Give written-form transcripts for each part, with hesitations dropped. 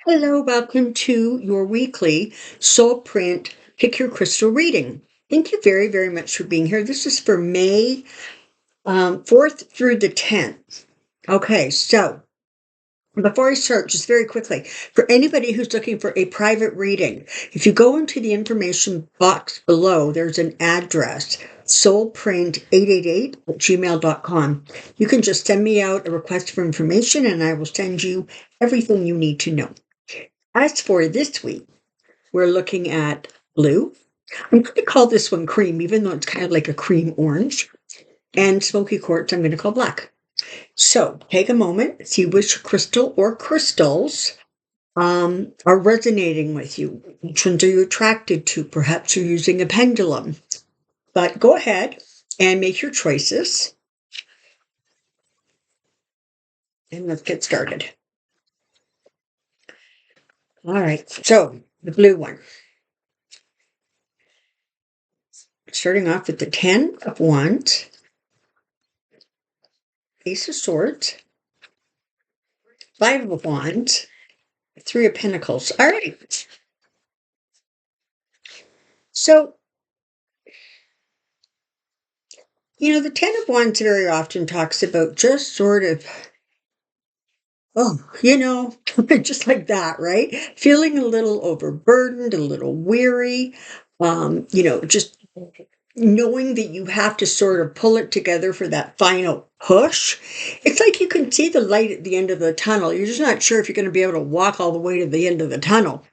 Hello, welcome to your weekly Soulprint Pick Your Crystal reading. Thank you very, very much for being here. This is for May 4th through the 10th. Okay, so before I start, just very quickly, for anybody who's looking for a private reading, if you go into the information box below, there's an address, soulprint888@gmail.com. You can just send me out a request for information and I will send you everything you need to know. As for this week, we're looking at blue. I'm going to call this one cream, even though it's kind of like a cream orange. And smoky quartz, I'm going to call black. So take a moment, see which crystal or crystals are resonating with you. Which ones are you attracted to? Perhaps you're using a pendulum. But go ahead and make your choices. And let's get started. All right, so the blue one. Starting off with the 10 of Wands, Ace of Swords, 5 of Wands, 3 of Pentacles. All right. So, the 10 of Wands very often talks about just sort of, just like that, right? Feeling a little overburdened, a little weary, just knowing that you have to sort of pull it together for that final push. It's like you can see the light at the end of the tunnel. You're just not sure if you're going to be able to walk all the way to the end of the tunnel.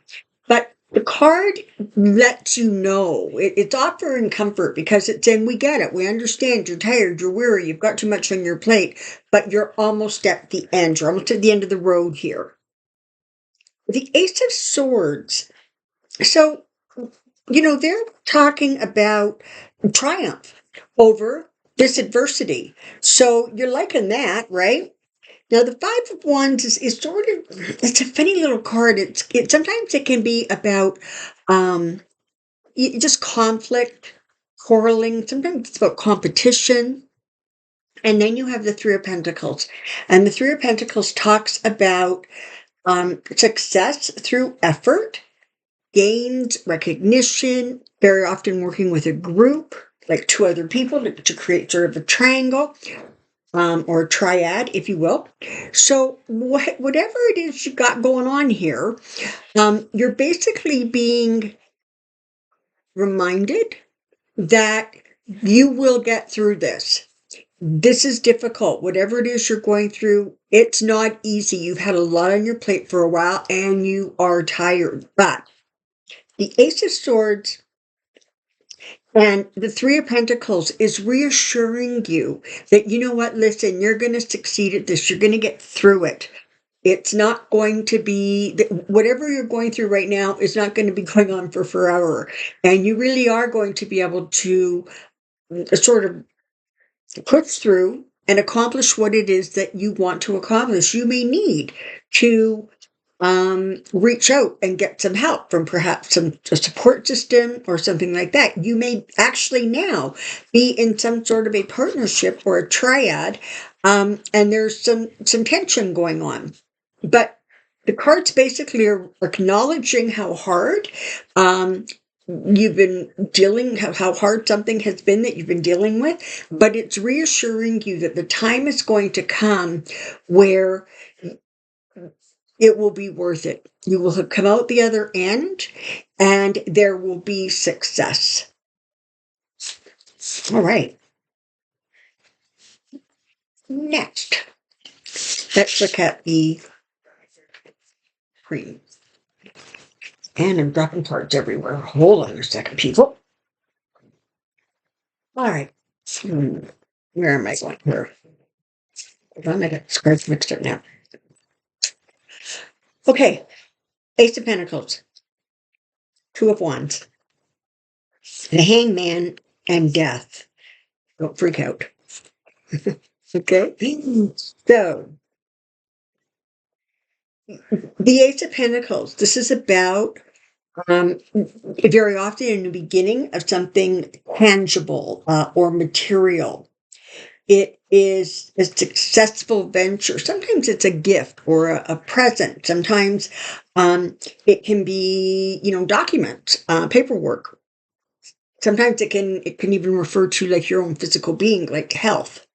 But the card lets you know. It's offering comfort because it's saying, we get it. We understand you're tired, you're weary, you've got too much on your plate, but you're almost at the end. You're almost at the end of the road here. The Ace of Swords. So, they're talking about triumph over this adversity. So you're liking that, right? Now, the 5 of Wands is sort of, it's a funny little card. Sometimes it can be about just conflict, quarreling. Sometimes it's about competition. And then you have the 3 of Pentacles. And the 3 of Pentacles talks about success through effort, gains, recognition, very often working with a group, like 2 other people to create sort of a triangle. Or a triad, if you will. So whatever it is you got going on here, you're basically being reminded that you will get through this. This is difficult. Whatever it is you're going through, it's not easy. You've had a lot on your plate for a while and you are tired. But the Ace of Swords and the 3 of Pentacles is reassuring you that, you know what, listen, you're going to succeed at this. You're going to get through it. It's not going to be, whatever you're going through right now is not going to be going on for forever. And you really are going to be able to sort of push through and accomplish what it is that you want to accomplish. You may need to reach out and get some help from perhaps a support system or something like that. You may actually now be in some sort of a partnership or a triad, and there's some tension going on. But the cards basically are acknowledging how hard you've been dealing, how hard something has been that you've been dealing with, but it's reassuring you that the time is going to come where it will be worth it. You will have come out the other end and there will be success. All right. Next, let's look at the cream. And I'm dropping cards everywhere. Hold on a second, people. All right. Where am I going here? Hold on, I got cards mixed up now. Okay. Ace of Pentacles. 2 of Wands. The Hangman and Death. Don't freak out. Okay. So, the Ace of Pentacles. This is about very often in the beginning of something tangible or material. It is a successful venture. Sometimes it's a gift or a present. Sometimes it can be, documents, paperwork. Sometimes it can even refer to like your own physical being, like health.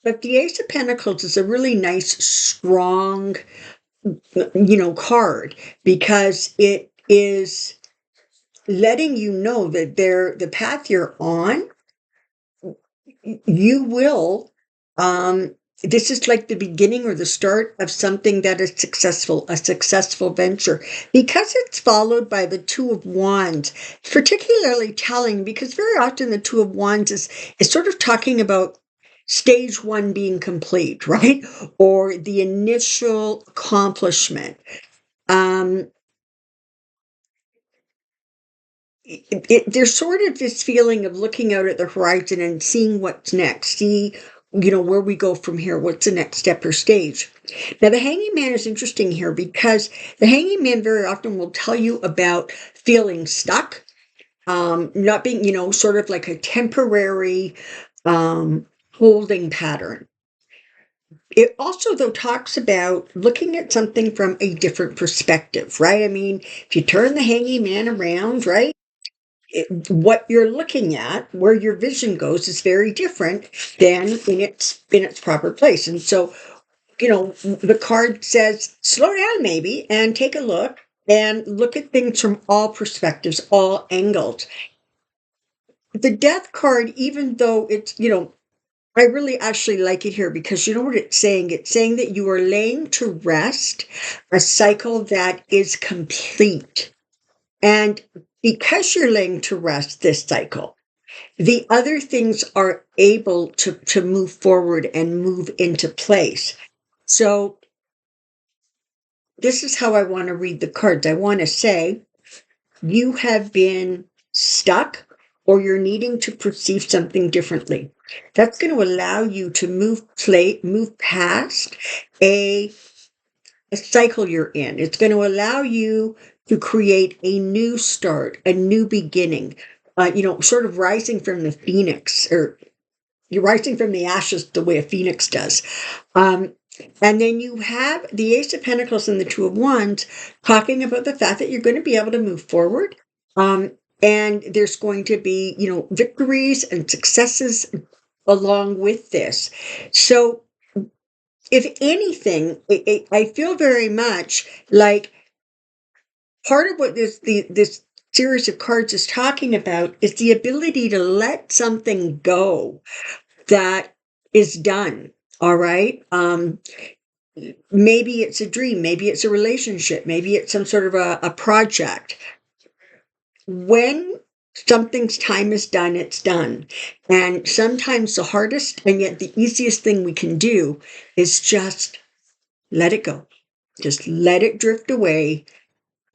But the Ace of Pentacles is a really nice, strong, card, because it is letting you know that the path you're on, you will, this is like the beginning or the start of something that is successful, a successful venture. Because it's followed by the Two of Wands, particularly telling, because very often the Two of Wands is sort of talking about stage one being complete, right? Or the initial accomplishment. Um, there's sort of this feeling of looking out at the horizon and seeing what's next, see, where we go from here, what's the next step or stage. Now, the Hanging Man is interesting here because the Hanging Man very often will tell you about feeling stuck, not being, sort of like a temporary holding pattern. It also, though, talks about looking at something from a different perspective, right? I mean, if you turn the Hanging Man around, right? What you're looking at, where your vision goes, is very different than in its proper place. And so, the card says, slow down maybe and take a look and look at things from all perspectives, all angles. The Death card, even though it's, I really actually like it here because you know what it's saying? It's saying that you are laying to rest a cycle that is complete. And because you're laying to rest this cycle, the other things are able to move forward and move into place. So this is how I want to read the cards. I want to say you have been stuck or you're needing to perceive something differently. That's going to allow you to move past a cycle you're in. It's going to allow you to create a new start, a new beginning, sort of rising from the phoenix, or you're rising from the ashes the way a phoenix does. And then you have the Ace of Pentacles and the Two of Wands talking about the fact that you're going to be able to move forward. And there's going to be, victories and successes along with this. So if anything, I feel very much like part of what this series of cards is talking about is the ability to let something go that is done. All right. Maybe it's a dream, maybe it's a relationship, maybe it's some sort of a project. When something's time is done, it's done. And sometimes the hardest and yet the easiest thing we can do is just let it go. Just let it drift away,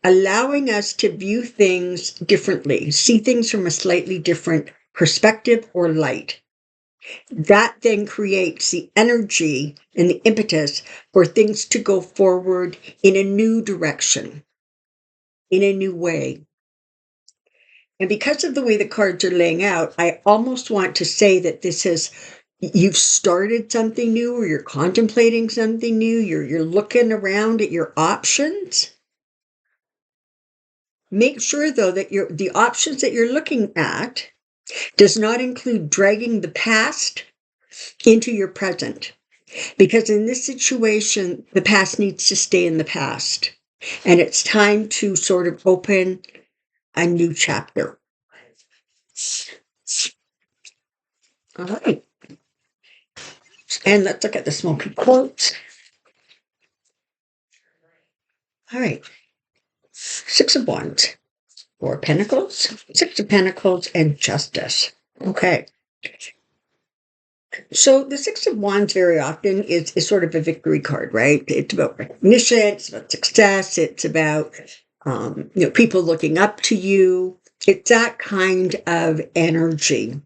allowing us to view things differently, see things from a slightly different perspective or light. That then creates the energy and the impetus for things to go forward in a new direction, in a new way. And because of the way the cards are laying out, I almost want to say that you've started something new, or you're contemplating something new, you're looking around at your options. Make sure, though, that the options that you're looking at does not include dragging the past into your present. Because in this situation, the past needs to stay in the past. And it's time to sort of open a new chapter. All right. And let's look at the Smoky quotes. All right. Six of Wands, Four of Pentacles, Six of Pentacles, and Justice. Okay. So the Six of Wands very often is sort of a victory card, right? It's about recognition, it's about success, it's about people looking up to you. It's that kind of energy.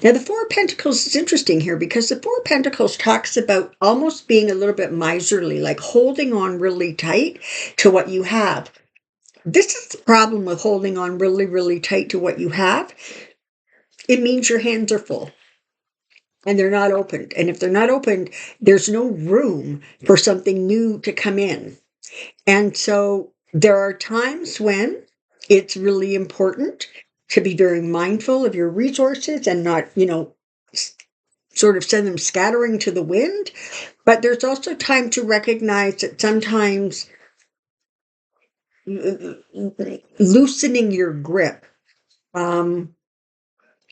Now, the Four of Pentacles is interesting here because the Four of Pentacles talks about almost being a little bit miserly, like holding on really tight to what you have. This is the problem with holding on really, really tight to what you have. It means your hands are full. and they're not opened. And if they're not opened, there's no room for something new to come in. And so there are times when it's really important to be very mindful of your resources and not, sort of send them scattering to the wind. But there's also time to recognize that sometimes loosening your grip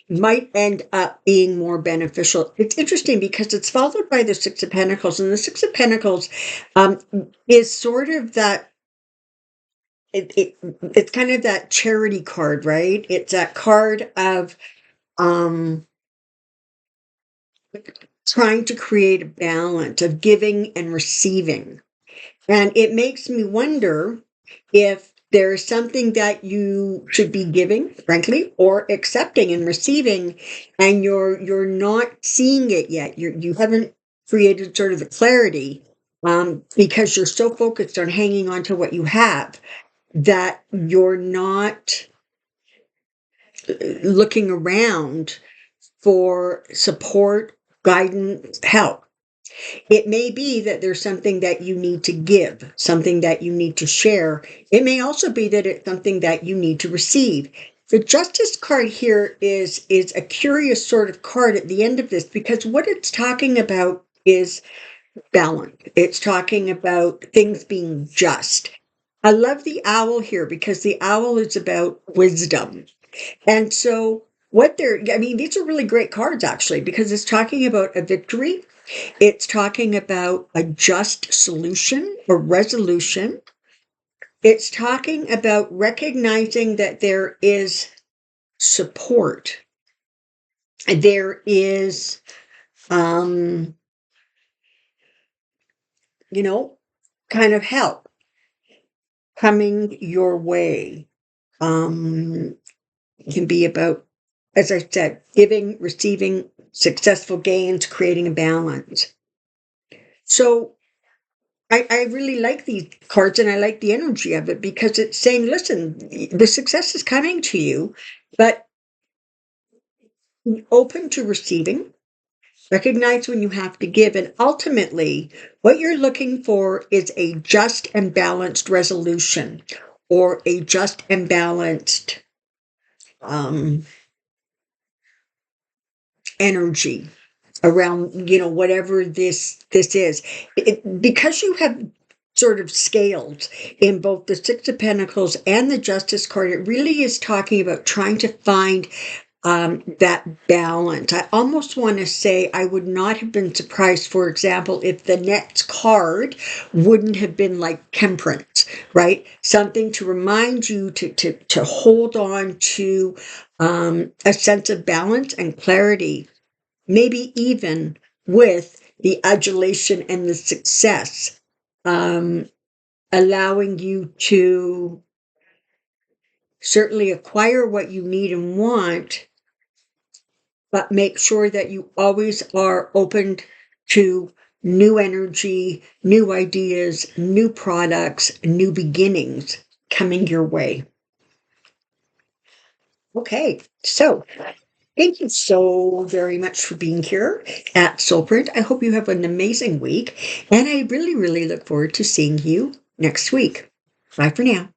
might end up being more beneficial. It's interesting because it's followed by the Six of Pentacles, and the Six of Pentacles is sort of that. It's kind of that charity card, right? It's that card of um, trying to create a balance of giving and receiving. And it makes me wonder if there's something that you should be giving, frankly, or accepting and receiving, and you're not seeing it yet. You haven't created sort of the clarity because you're so focused on hanging on to what you have that you're not looking around for support, guidance, help. It may be that there's something that you need to give, something that you need to share. It may also be that it's something that you need to receive. The Justice card here is a curious sort of card at the end of this, because what it's talking about is balance. It's talking about things being just. I love the owl here because the owl is about wisdom. And so these are really great cards actually, because it's talking about a victory. It's talking about a just solution or resolution. It's talking about recognizing that there is support. There is, um, kind of help coming your way. It can be about, as I said, giving, receiving, successful gains, creating a balance. So I really like these cards and I like the energy of it because it's saying, listen, the success is coming to you, but be open to receiving, recognize when you have to give. And ultimately, what you're looking for is a just and balanced resolution or a just and balanced um, energy around whatever this is, because you have sort of scaled in both the Six of Pentacles and the Justice card. It really is talking about trying to find that balance. I almost want to say I would not have been surprised, for example, if the next card wouldn't have been like temperance, right? Something to remind you to hold on to a sense of balance and clarity, maybe even with the adulation and the success, allowing you to certainly acquire what you need and want, but make sure that you always are open to new energy, new ideas, new products, new beginnings coming your way. Okay, so thank you so very much for being here at Soulprint. I hope you have an amazing week, and I really, really look forward to seeing you next week. Bye for now.